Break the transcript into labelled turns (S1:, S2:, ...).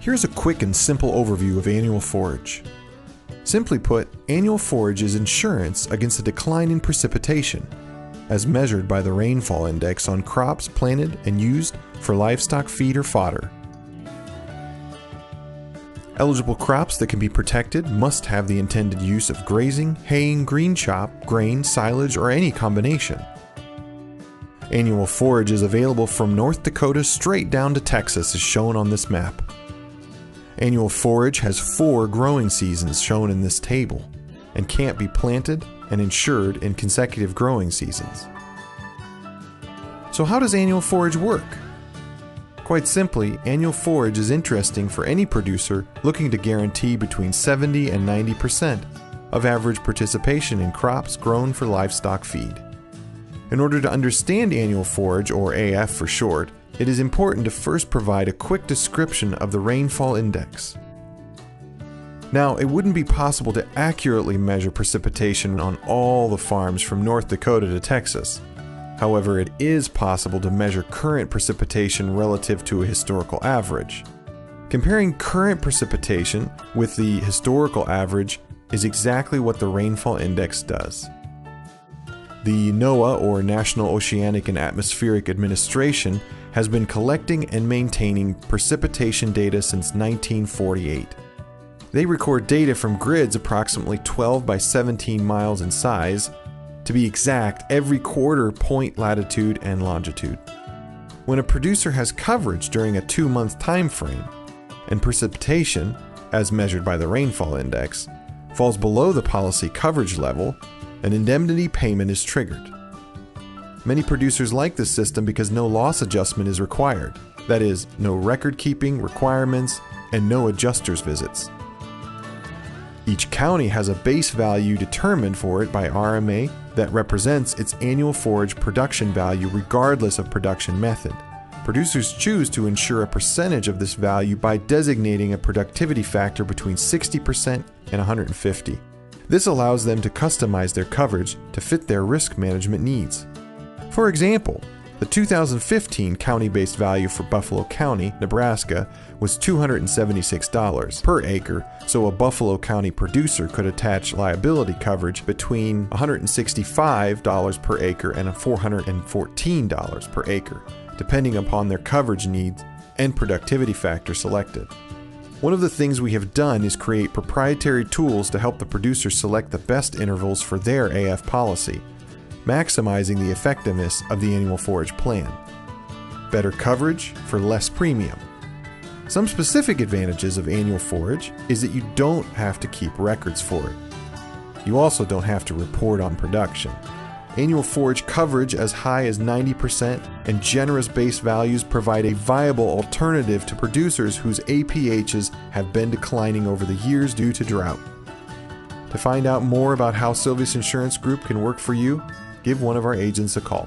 S1: Here's a quick and simple overview of annual forage. Simply put, annual forage is insurance against a decline in precipitation, as measured by the Rainfall Index on crops planted and used for livestock feed or fodder. Eligible crops that can be protected must have the intended use of grazing, haying, green chop, grain, silage, or any combination. Annual forage is available from North Dakota straight down to Texas as shown on this map. Annual forage has 4 growing seasons shown in this table and can't be planted and insured in consecutive growing seasons. So how does annual forage work? Quite simply, annual forage is interesting for any producer looking to guarantee between 70 and 90% of average participation in crops grown for livestock feed. In order to understand annual forage, or AF for short, it is important to first provide a quick description of the Rainfall Index. Now, it wouldn't be possible to accurately measure precipitation on all the farms from North Dakota to Texas. However, it is possible to measure current precipitation relative to a historical average. Comparing current precipitation with the historical average is exactly what the Rainfall Index does. The NOAA, or National Oceanic and Atmospheric Administration, has been collecting and maintaining precipitation data since 1948. They record data from grids approximately 12 by 17 miles in size, to be exact, every quarter point latitude and longitude. When a producer has coverage during a 2-month time frame, and precipitation, as measured by the Rainfall Index, falls below the policy coverage level, an indemnity payment is triggered. Many producers like this system because no loss adjustment is required. That is, no record-keeping requirements and no adjuster's visits. Each county has a base value determined for it by RMA that represents its annual forage production value regardless of production method. Producers choose to insure a percentage of this value by designating a productivity factor between 60% and 150%. This allows them to customize their coverage to fit their risk management needs. For example, the 2015 county-based value for Buffalo County, Nebraska, was $276 per acre, so a Buffalo County producer could attach liability coverage between $165 per acre and $414 per acre, depending upon their coverage needs and productivity factor selected. One of the things we have done is create proprietary tools to help the producer select the best intervals for their AF policy, maximizing the effectiveness of the annual forage plan. Better coverage for less premium. Some specific advantages of annual forage is that you don't have to keep records for it. You also don't have to report on production. Annual forage coverage as high as 90% and generous base values provide a viable alternative to producers whose APHs have been declining over the years due to drought. To find out more about how Silveus Insurance Group can work for you, give one of our agents a call.